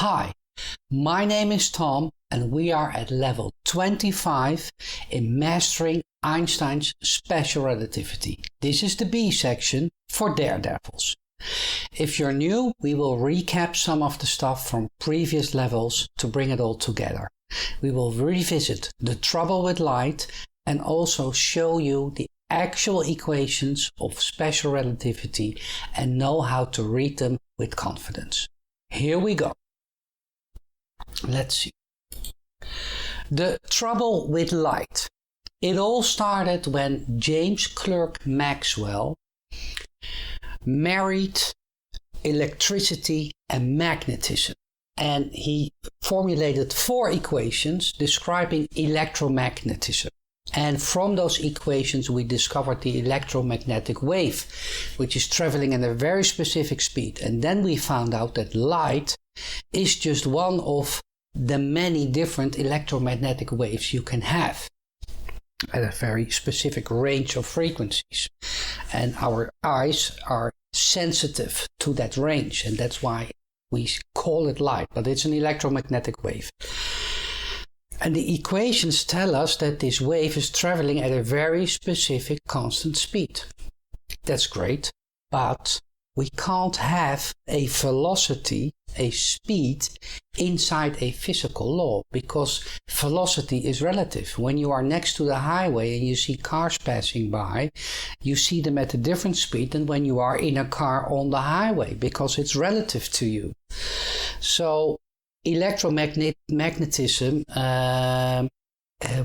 Hi, my name is Tom and we are at level 25 in mastering Einstein's Special Relativity. This is the B section for daredevils. If you're new, we will recap some of the stuff from previous levels to bring it all together. We will revisit the trouble with light and also show you the actual equations of special relativity and know how to read them with confidence. Here we go. Let's see. The trouble with light. It all started when James Clerk Maxwell married electricity and magnetism, and he formulated 4 equations describing electromagnetism. And from those equations we discovered the electromagnetic wave, which is traveling at a very specific speed. And then we found out that light is just one of the many different electromagnetic waves you can have at a very specific range of frequencies. And our eyes are sensitive to that range, and that's why we call it light, but it's an electromagnetic wave. And the equations tell us that this wave is traveling at a very specific constant speed. That's great, but we can't have a velocity, a speed, inside a physical law, because velocity is relative. When you are next to the highway and you see cars passing by, you see them at a different speed than when you are in a car on the highway, because it's relative to you. So electromagnetism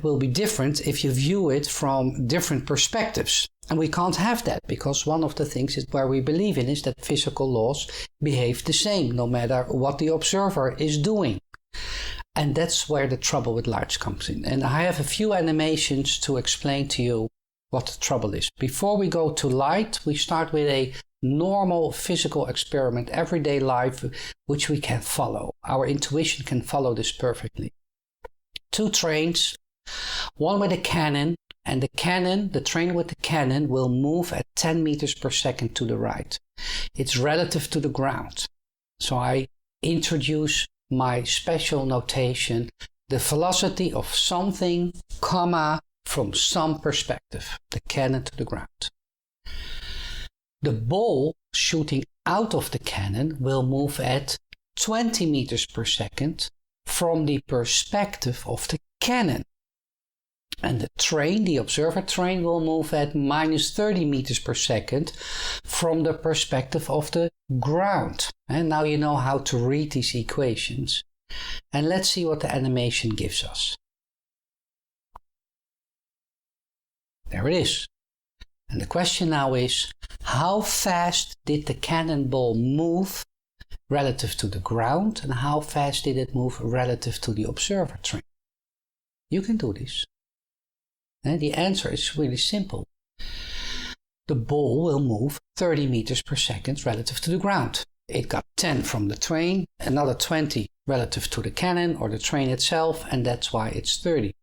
will be different if you view it from different perspectives. And we can't have that, because one of the things where we believe in is that physical laws behave the same no matter what the observer is doing. And that's where the trouble with light comes in. And I have a few animations to explain to you what the trouble is. Before we go to light, we start with a normal physical experiment, everyday life, which we can follow. Our intuition can follow this perfectly. 2 trains, one with a cannon, and the train with the cannon will move at 10 meters per second to the right. It's relative to the ground. So I introduce my special notation, the velocity of something, comma, from some perspective, the cannon to the ground. The ball shooting out of the cannon will move at 20 meters per second from the perspective of the cannon. And the train, the observer train, will move at minus 30 meters per second from the perspective of the ground. And now you know how to read these equations. And let's see what the animation gives us. There it is. And the question now is, how fast did the cannonball move relative to the ground, and how fast did it move relative to the observer train? You can do this. And the answer is really simple. The ball will move 30 meters per second relative to the ground. It got 10 from the train, another 20 relative to the cannon or the train itself, and that's why it's 30.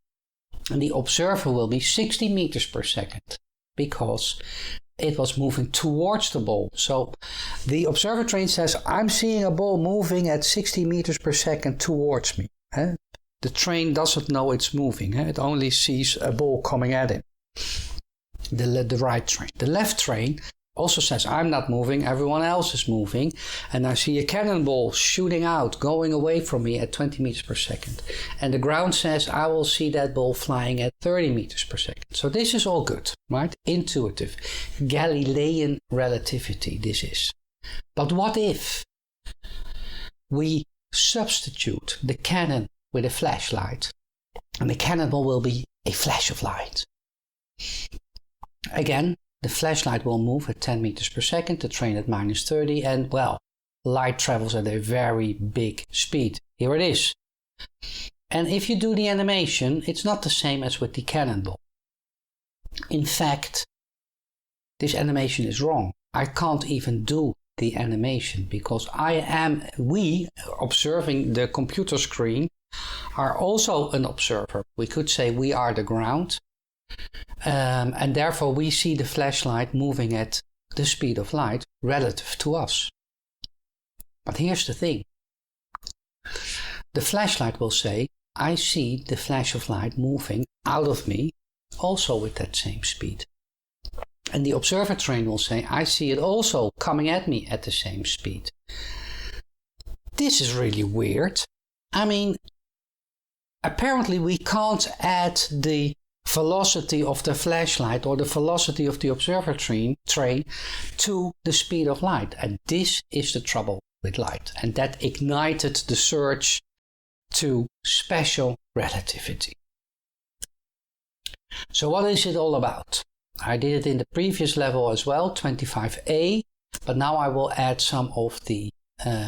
And the observer will be 60 meters per second because it was moving towards the ball. So the observer train says, I'm seeing a ball moving at 60 meters per second towards me. The train doesn't know it's moving. It only sees a ball coming at it. The right train. The left train also says, I'm not moving, everyone else is moving. And I see a cannonball shooting out, going away from me at 20 meters per second. And the ground says, I will see that ball flying at 30 meters per second. So this is all good, right? Intuitive. Galilean relativity, this is. But what if we substitute the cannon with a flashlight, and the cannonball will be a flash of light? Again, the flashlight will move at 10 meters per second, the train at minus 30, and well, light travels at a very big speed. Here it is. And if you do the animation, it's not the same as with the cannonball. In fact, this animation is wrong. I can't even do the animation because we observing the computer screen are also an observer. We could say we are the ground, and therefore we see the flashlight moving at the speed of light relative to us. But here's the thing. the flashlight will say, I see the flash of light moving out of me, also with that same speed. And the observer train will say, I see it also coming at me at the same speed. This is really weird. I mean, apparently we can't add the velocity of the flashlight or the velocity of the observer train to the speed of light. And this is the trouble with light. And that ignited the search to special relativity. So what is it all about? I did it in the previous level as well, 25A, but now I will add some of the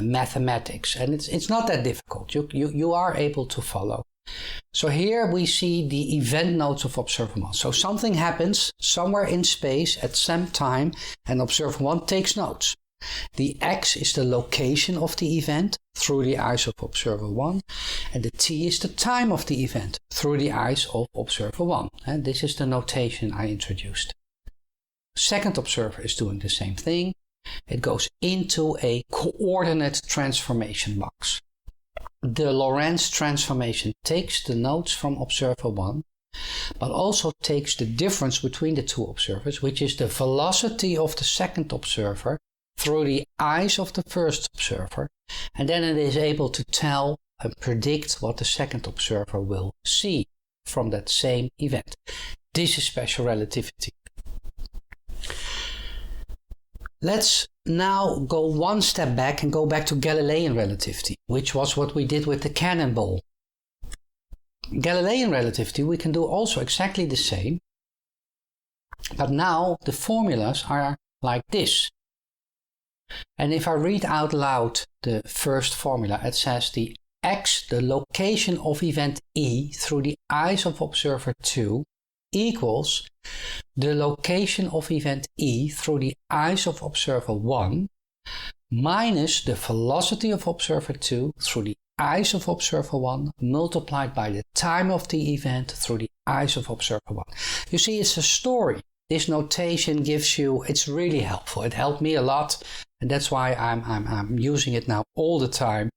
mathematics, and it's not that difficult. You are able to follow. So here we see the event nodes of observer 1. So something happens somewhere in space at some time, and observer 1 takes notes. The x is the location of the event through the eyes of observer 1, and the t is the time of the event through the eyes of observer 1. And this is the notation I introduced. Second observer is doing the same thing. It goes into a coordinate transformation box. The Lorentz transformation takes the notes from observer 1, but also takes the difference between the two observers, which is the velocity of the second observer through the eyes of the first observer, and then it is able to tell and predict what the second observer will see from that same event. This is special relativity. Let's now go one step back and go back to Galilean relativity, which was what we did with the cannonball. Galilean relativity we can do also exactly the same, but now the formulas are like this. And if I read out loud the first formula, it says the x, the location of event E through the eyes of observer 2, equals the location of event E through the eyes of observer 1 minus the velocity of observer 2 through the eyes of observer 1 multiplied by the time of the event through the eyes of observer 1. You see, it's a story. This notation gives you, it's really helpful. It helped me a lot, and that's why I'm using it now all the time.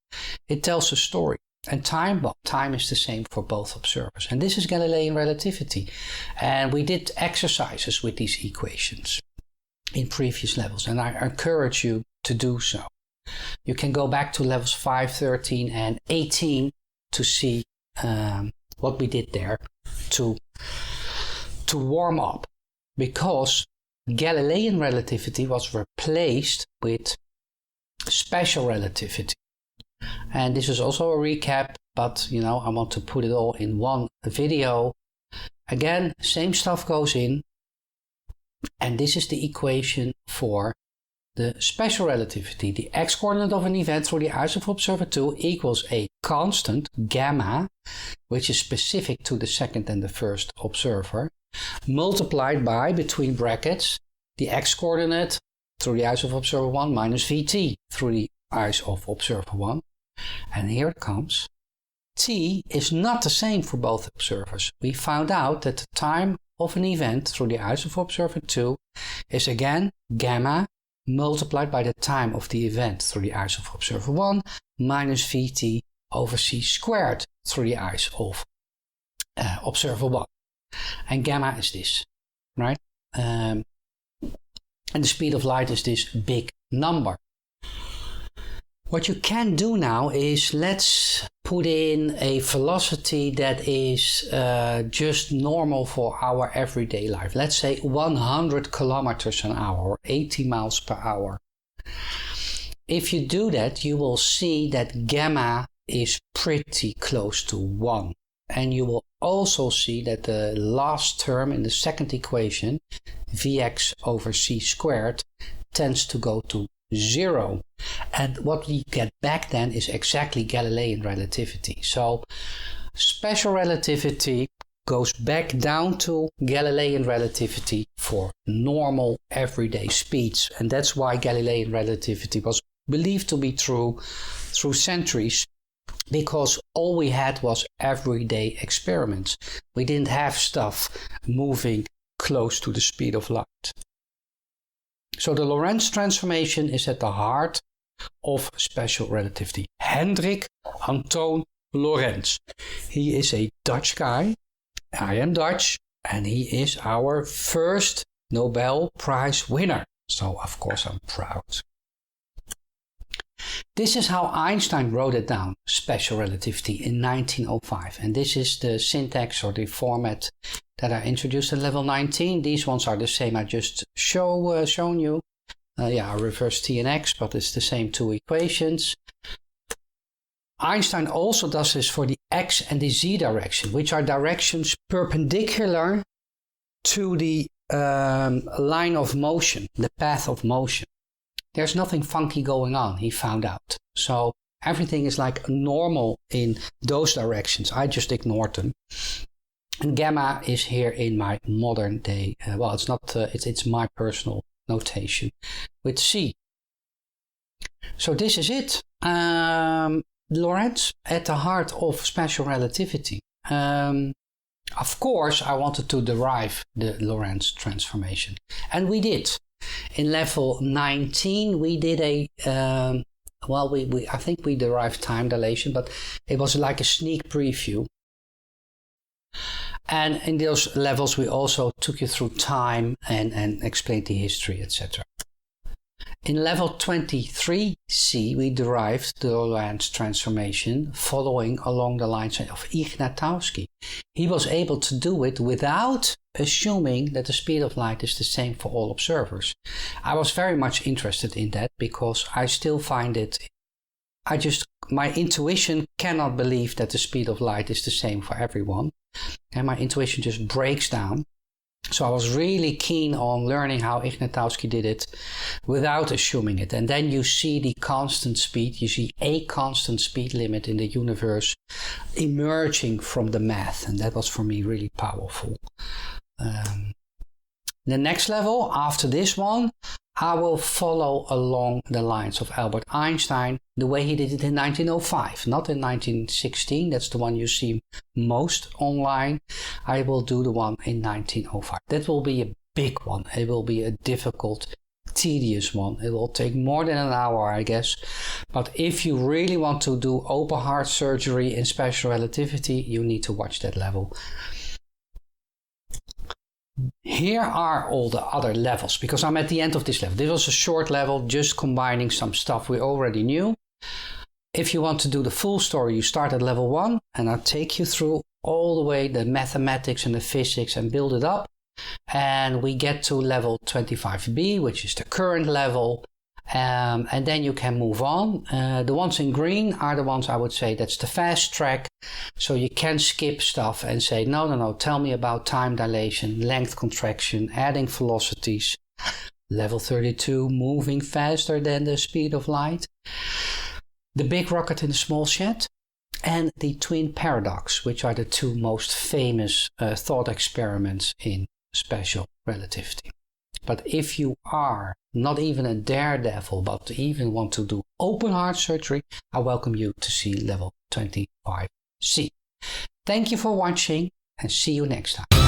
It tells a story. And time, well, time is the same for both observers. And this is Galilean relativity. And we did exercises with these equations in previous levels, and I encourage you to do so. You can go back to levels 5, 13 and 18 to see what we did there to warm up, because Galilean relativity was replaced with special relativity. And this is also a recap, but you know, I want to put it all in one video. Again, same stuff goes in, and this is the equation for the special relativity. The x-coordinate of an event through the eyes of observer 2 equals a constant, gamma, which is specific to the second and the first observer, multiplied by, between brackets, the x-coordinate through the eyes of observer 1 minus vt through the eyes of observer 1. And here it comes. T is not the same for both observers. We found out that the time of an event through the eyes of observer 2 is again gamma multiplied by the time of the event through the eyes of observer 1 minus vt over c squared through the eyes of observer 1. And gamma is this, right? And the speed of light is this big number. What you can do now is, let's put in a velocity that is just normal for our everyday life. Let's say 100 kilometers an hour or 80 miles per hour. If you do that, you will see that gamma is pretty close to 1. And you will also see that the last term in the second equation, Vx over c squared, tends to go to 0. And what we get back then is exactly Galilean relativity. So special relativity goes back down to Galilean relativity for normal everyday speeds. And that's why Galilean relativity was believed to be true through centuries, because all we had was everyday experiments. We didn't have stuff moving close to the speed of light. So the Lorentz transformation is at the heart of special relativity. Hendrik Antoon Lorentz. He is a Dutch guy. I am Dutch, and he is our first Nobel Prize winner. So, of course, I'm proud. This is how Einstein wrote it down, special relativity, in 1905. And this is the syntax or the format that I introduced at level 19. These ones are the same I just shown you. I reverse T and X, but it's the same two equations. Einstein also does this for the X and the Z direction, which are directions perpendicular to the line of motion, the path of motion. There's nothing funky going on, he found out. So everything is like normal in those directions. I just ignored them. And gamma is here in my modern day, it's not, it's my personal notation with C. So this is it. Lorentz at the heart of special relativity. Of course, I wanted to derive the Lorentz transformation. And we did. In level 19, we did I think we derived time dilation, but it was like a sneak preview. And in those levels, we also took you through time and explained the history, etc. In level 23C, we derived the Lorentz transformation following along the lines of Ignatowski. He was able to do it without assuming that the speed of light is the same for all observers. I was very much interested in that because I still find it, my intuition cannot believe that the speed of light is the same for everyone. And my intuition just breaks down. So I was really keen on learning how Ignatowski did it without assuming it. And then you see the constant speed, you see a constant speed limit in the universe emerging from the math. And that was for me really powerful. The next level, after this one, I will follow along the lines of Albert Einstein, the way he did it in 1905, not in 1916. That's the one you see most online. I will do the one in 1905. That will be a big one. It will be a difficult, tedious one. It will take more than an hour, I guess. But if you really want to do open heart surgery in special relativity, you need to watch that level. Here are all the other levels, because I'm at the end of this level. This was a short level, just combining some stuff we already knew. If you want to do the full story, you start at level 1, and I'll take you through all the way the mathematics and the physics and build it up. And we get to level 25B, which is the current level. And then you can move on. The ones in green are the ones I would say that's the fast track. So you can skip stuff and say, no, tell me about time dilation, length contraction, adding velocities. Level 32, moving faster than the speed of light. The big rocket in the small shed. And the twin paradox, which are the two most famous thought experiments in special relativity. But if you are not even a daredevil, but even want to do open heart surgery, I welcome you to see level 25C. Thank you for watching and see you next time.